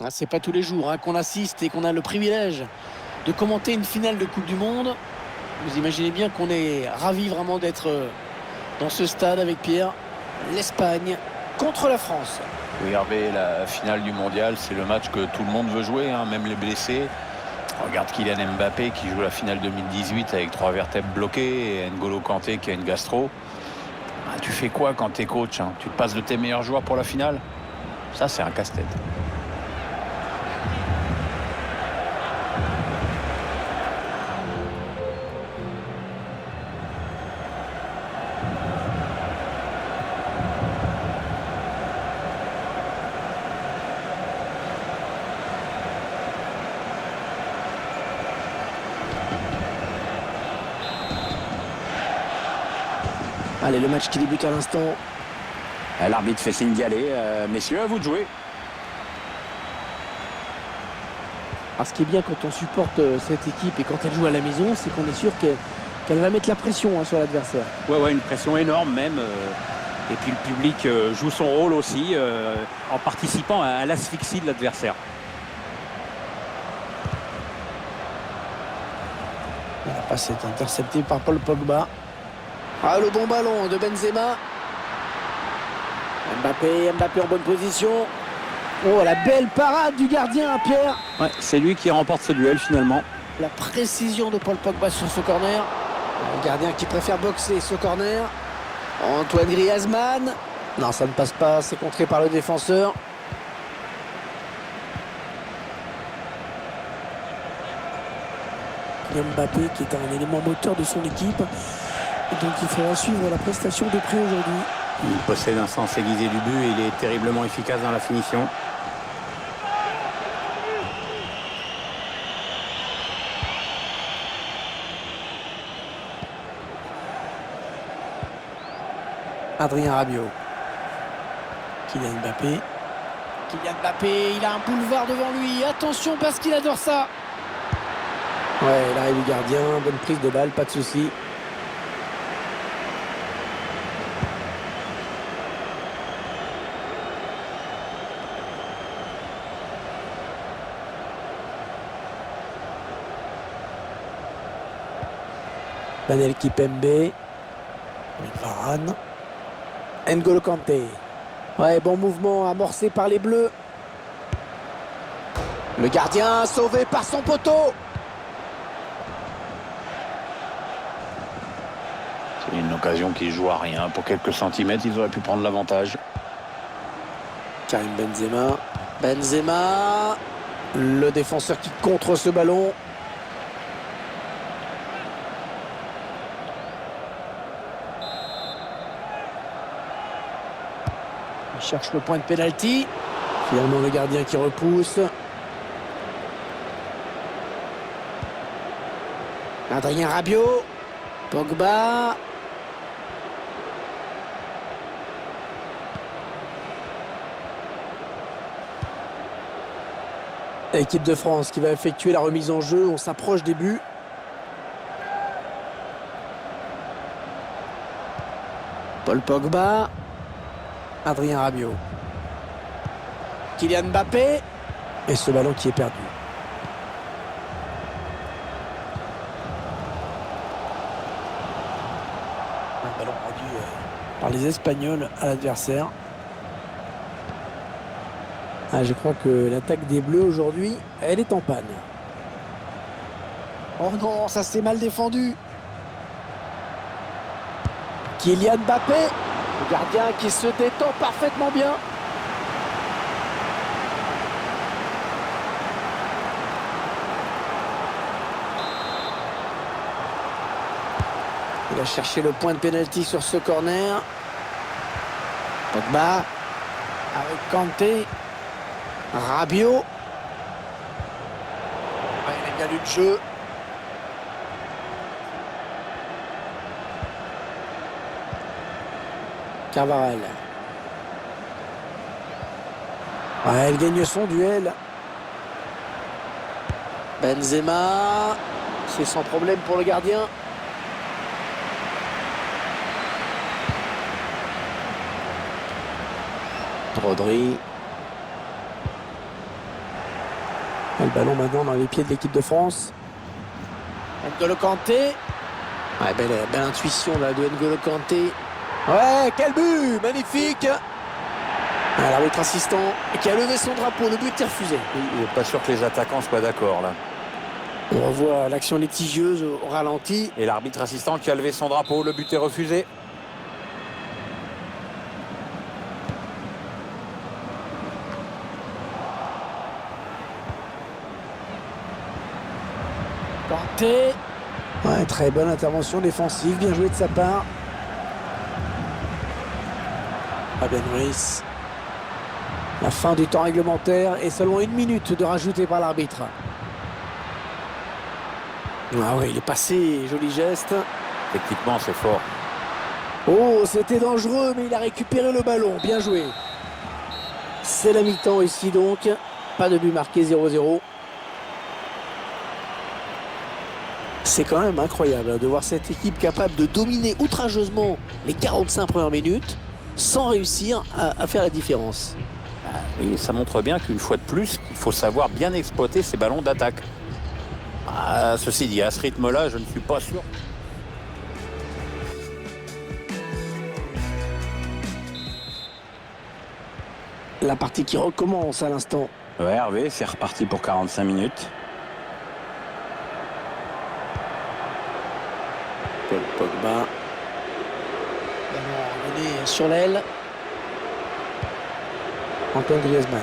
Ah, c'est pas tous les jours qu'on assiste et qu'on a le privilège de commenter une finale de Coupe du Monde. Vous imaginez bien qu'on est ravis vraiment d'être dans ce stade avec Pierre. L'Espagne contre la France. Oui, Hervé, la finale du mondial, c'est le match que tout le monde veut jouer, hein, même les blessés. Regarde Kylian Mbappé qui joue la finale 2018 avec 3 vertèbres bloquées et N'Golo Kanté qui a une gastro. Ah, tu fais quoi quand t'es coach, hein? Tu te passes de tes meilleurs joueurs pour la finale? Ça, c'est un casse-tête. Allez, le match qui débute à l'instant. L'arbitre fait signe d'y aller. Messieurs, à vous de jouer. Alors, ce qui est bien quand on supporte cette équipe et quand elle joue à la maison, c'est qu'on est sûr qu'elle va mettre la pression sur l'adversaire. Ouais, une pression énorme même. Et puis le public joue son rôle aussi en participant à l'asphyxie de l'adversaire. La passe est interceptée par Paul Pogba. Ah, le bon ballon de Benzema. Mbappé en bonne position. Oh, la belle parade du gardien, Pierre. Ouais, c'est lui qui remporte ce duel finalement. La précision de Paul Pogba sur ce corner. Le gardien qui préfère boxer ce corner. Antoine Griezmann. Non, ça ne passe pas, c'est contré par le défenseur. Mbappé qui est un élément moteur de son équipe. Et donc il faudra suivre la prestation de près aujourd'hui. Il possède un sens aiguisé du but et il est terriblement efficace dans la finition. Adrien Rabiot. Kylian Mbappé, il a un boulevard devant lui. Attention parce qu'il adore ça. Ouais, l'arrêt du gardien, bonne prise de balle, pas de souci. Daniel Kimpembe. Varane. N'Golo Kanté. Ouais, bon mouvement amorcé par les Bleus. Le gardien sauvé par son poteau. C'est une occasion qui joue à rien. Pour quelques centimètres, ils auraient pu prendre l'avantage. Karim Benzema. Le défenseur qui contre ce ballon. Il cherche le point de pénalty. Finalement, le gardien qui repousse. Adrien Rabiot. Pogba. L'équipe de France qui va effectuer la remise en jeu. On s'approche des buts. Paul Pogba. Adrien Rabiot. Kylian Mbappé. Et ce ballon qui est perdu. Un ballon rendu par les Espagnols à l'adversaire. Ah, je crois que l'attaque des Bleus aujourd'hui, elle est en panne. Oh non, ça s'est mal défendu. Kylian Mbappé. Le gardien qui se détend parfaitement bien. Il a cherché le point de pénalty sur ce corner. Pogba avec Kanté. Rabiot. Il a bien lu le jeu. Carvajal. Ouais, elle gagne son duel. Benzema. C'est sans problème pour le gardien. Rodri. Le ballon maintenant dans les pieds de l'équipe de France. N'Golo Kanté. Ouais, belle intuition là de N'Golo Kanté. Ouais, quel but! Magnifique! L'arbitre assistant qui a levé son drapeau, le but est refusé. Il n'est pas sûr que les attaquants soient d'accord là. On revoit l'action litigieuse au ralenti. Et l'arbitre assistant qui a levé son drapeau, le but est refusé. Kanté. Ouais, très bonne intervention défensive, bien joué de sa part. Fabien Ruiz. La fin du temps réglementaire et seulement 1 minute de rajouter par l'arbitre. Ah oui, il est passé, joli geste. Techniquement, c'est fort. Oh, c'était dangereux, mais il a récupéré le ballon. Bien joué. C'est la mi-temps ici donc. Pas de but marqué, 0-0. C'est quand même incroyable de voir cette équipe capable de dominer outrageusement les 45 premières minutes sans réussir à faire la différence. Oui, ça montre bien qu'une fois de plus, il faut savoir bien exploiter ces ballons d'attaque. Ceci dit, à ce rythme-là, je ne suis pas sûr. La partie qui recommence à l'instant. Ouais, Hervé, c'est reparti pour 45 minutes. Paul Pogba. Ballon remené sur l'aile. Antoine Griezmann.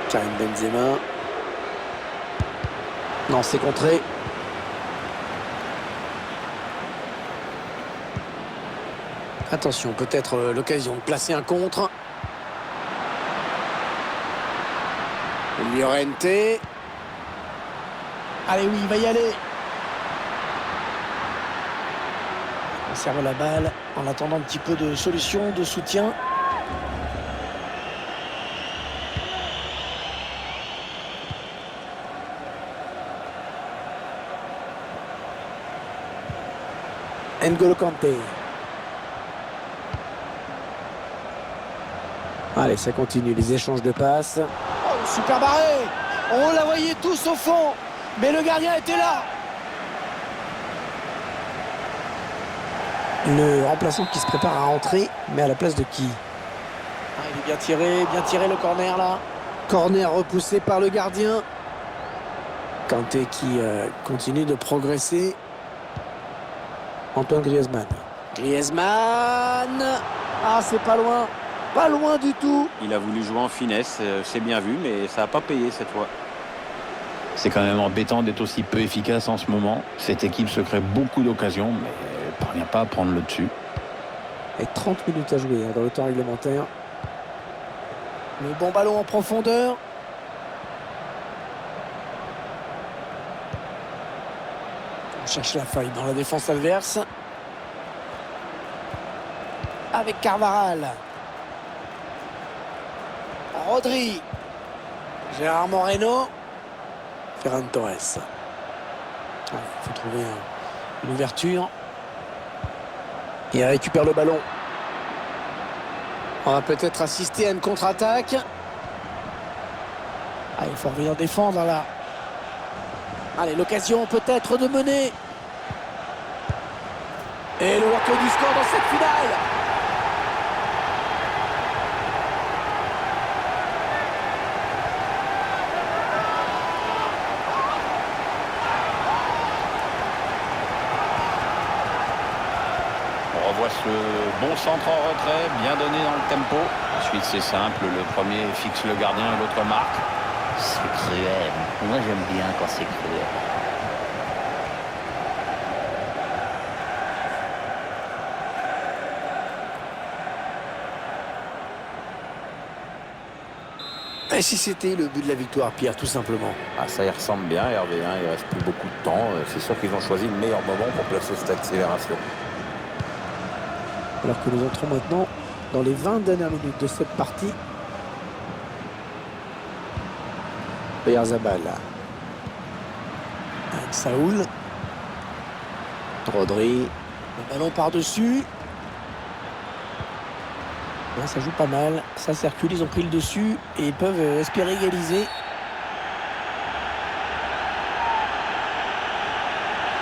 Karim Benzema. Non, c'est contré. Attention, peut-être l'occasion de placer un contre. Llorente. Allez, oui, il va y aller. On conserve la balle en attendant un petit peu de solution, de soutien. N'Golo Kanté. Allez, ça continue, les échanges de passes. Oh, super barré! On la voyait tous au fond, mais le gardien était là. Le remplaçant qui se prépare à rentrer, mais à la place de qui? Il est bien tiré le corner là. Corner repoussé par le gardien. Kanté qui continue de progresser. Antoine Griezmann. Griezmann. Ah, c'est pas loin. Pas loin du tout. Il a voulu jouer en finesse, c'est bien vu, mais ça n'a pas payé cette fois. C'est quand même embêtant d'être aussi peu efficace en ce moment. Cette équipe se crée beaucoup d'occasions, mais elle ne parvient pas à prendre le dessus. Et 30 minutes à jouer dans le temps réglementaire. Le bon ballon en profondeur. On cherche la faille dans la défense adverse. Avec Carvajal. Rodri. Gérard Moreno. Ferran Torres. Il faut trouver une ouverture. Il récupère le ballon. On va peut-être assister à une contre-attaque. Il faut venir défendre là. Allez, l'occasion peut-être de mener. Et l'ouverture du score dans cette finale. On revoit ce bon centre en retrait, bien donné dans le tempo. Ensuite, c'est simple, le premier fixe le gardien et l'autre marque. C'est cruel. Moi, j'aime bien quand c'est cruel. Et si c'était le but de la victoire, Pierre, tout simplement? Ça y ressemble bien, Hervé. Il reste plus beaucoup de temps. C'est sûr qu'ils ont choisi le meilleur moment pour placer cette accélération. Alors que nous entrons maintenant dans les 20 dernières minutes de cette partie. Oyarzabal. Avec Saoul. Rodri. Le ballon par-dessus. Ouais, ça joue pas mal, ça circule, ils ont pris le dessus et ils peuvent espérer égaliser.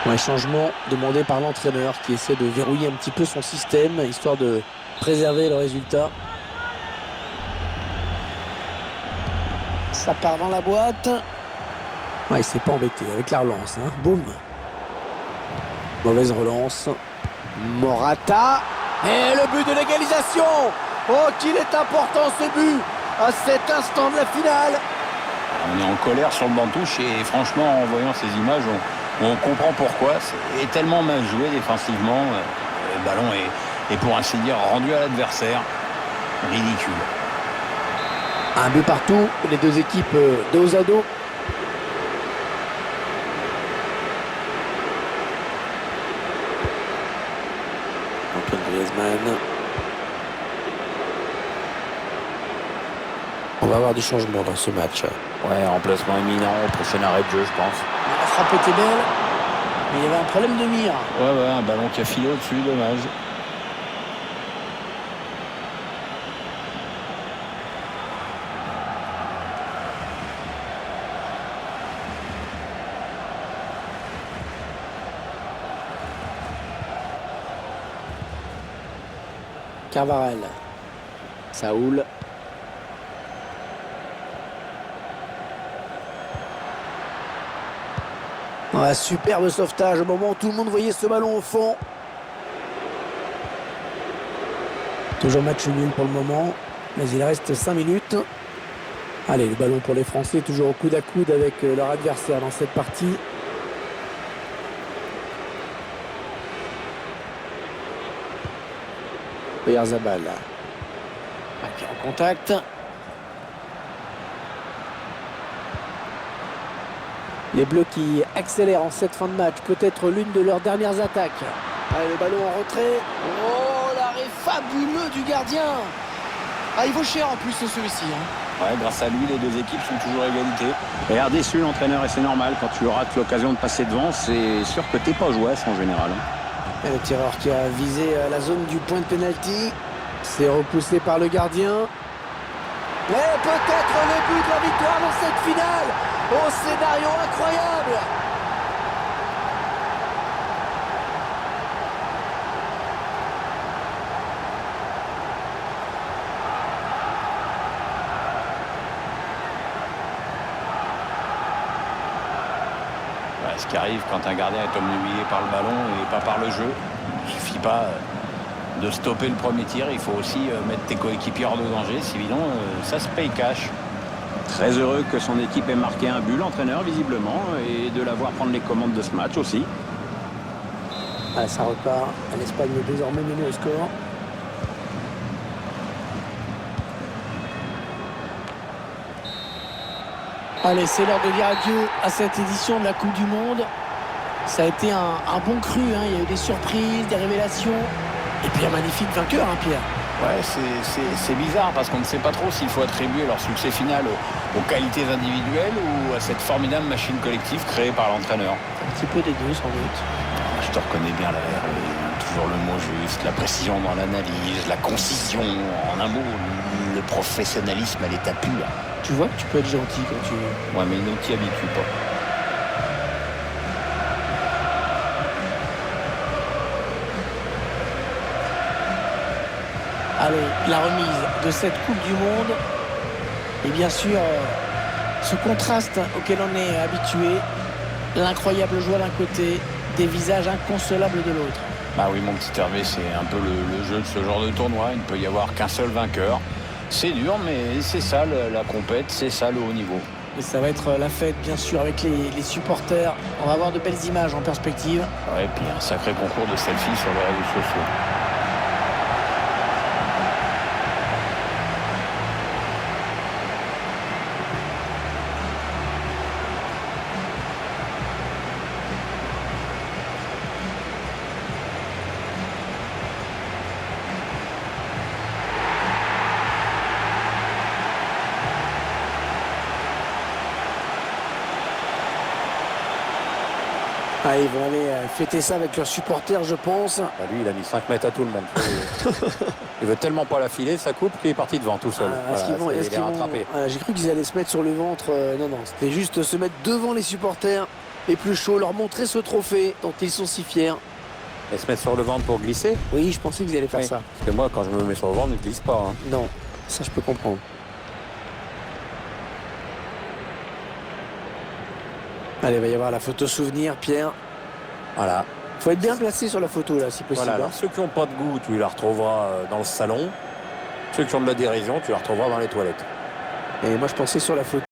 Un changement demandé par l'entraîneur qui essaie de verrouiller un petit peu son système, histoire de préserver le résultat. Ça part dans la boîte. Ouais, il s'est pas embêté avec la relance. Hein. Boum. Mauvaise relance. Morata. Et le but de l'égalisation. Oh, qu'il est important ce but à cet instant de la finale. On est en colère sur le banc de touche et franchement, en voyant ces images, on comprend pourquoi. C'est tellement mal joué défensivement. Le ballon est pour ainsi dire rendu à l'adversaire. Ridicule. Un but partout, les deux équipes dos à dos. Antoine Griezmann. On va avoir des changements dans ce match. Ouais, remplacement imminent, prochain arrêt de jeu, je pense. La frappe était belle, mais il y avait un problème de mire. Ouais, un ballon qui a filé au-dessus, dommage. Carvajal. Saoul. Ouais, superbe sauvetage au moment où tout le monde voyait ce ballon au fond. Toujours match nul pour le moment, mais il reste 5 minutes. Allez, le ballon pour les Français, toujours au coude à coude avec leur adversaire dans cette partie. Oyarzabal. Qui est en contact. Les Bleus qui accélèrent en cette fin de match, peut-être l'une de leurs dernières attaques. Allez, le ballon en retrait. Oh, l'arrêt fabuleux du gardien. Ah, il vaut cher en plus celui-ci. Hein. Ouais, grâce à lui, les deux équipes sont toujours à égalité. Et l'air déçu l'entraîneur, et c'est normal. Quand tu rates l'occasion de passer devant, c'est sûr que t'es pas jouasse en général. Et le tireur qui a visé la zone du point de pénalty. C'est repoussé par le gardien. Et peut-être le but de la victoire dans cette finale. Oh, scénario incroyable. Ouais, ce qui arrive quand un gardien est obnubilé par le ballon et pas par le jeu. Il suffit pas de stopper le premier tir, il faut aussi mettre tes coéquipiers hors de danger, sinon ça se paye cash. Très heureux que son équipe ait marqué un but, l'entraîneur visiblement, et de l'avoir prendre les commandes de ce match aussi. Ah, ça repart. L'Espagne est désormais menée au score. Allez, c'est l'heure de dire adieu à cette édition de la Coupe du Monde. Ça a été un bon cru, hein. Il y a eu des surprises, des révélations. Et puis un magnifique vainqueur, hein, Pierre. Ouais, c'est bizarre parce qu'on ne sait pas trop s'il faut attribuer leur succès final aux qualités individuelles ou à cette formidable machine collective créée par l'entraîneur. Un petit peu des deux, sans doute. Je te reconnais bien là, toujours le mot juste, la précision dans l'analyse, la concision, en un mot, le professionnalisme à l'état pur. Tu vois que tu peux être gentil quand tu veux. Ouais, mais ne t'y habitue pas. Allez, la remise de cette Coupe du Monde. Et bien sûr, ce contraste auquel on est habitué. L'incroyable joie d'un côté, des visages inconsolables de l'autre. Bah oui, mon petit Hervé, c'est un peu le jeu de ce genre de tournoi. Il ne peut y avoir qu'un seul vainqueur. C'est dur, mais c'est ça la compète, c'est ça le haut niveau. Et ça va être la fête, bien sûr, avec les supporters. On va avoir de belles images en perspective. Ouais, et puis un sacré concours de selfies sur les réseaux sociaux. Ah, ils vont aller fêter ça avec leurs supporters, je pense. Bah, lui, il a mis 5 mètres à tout le monde. Il veut tellement pas la filer, sa coupe, qu'il est parti devant tout seul. Est-ce qu'ils vont, il est-ce est qu'ils vont- rattrapé. J'ai cru qu'ils allaient se mettre sur le ventre. Non, c'était juste se mettre devant les supporters les plus chauds, leur montrer ce trophée dont ils sont si fiers. Et se mettre sur le ventre pour glisser. Oui, je pensais qu'ils allaient faire Oui. ça. Parce que moi, quand je me mets sur le ventre, je ne glisse pas. Hein. Non, ça je peux comprendre. Allez, il va y avoir la photo souvenir, Pierre. Voilà. Faut être bien placé sur la photo là, si possible. Voilà. Alors, ceux qui n'ont pas de goût, tu les retrouveras dans le salon. Ceux qui ont de la dérision, tu les retrouveras dans les toilettes. Et moi je pensais sur la photo.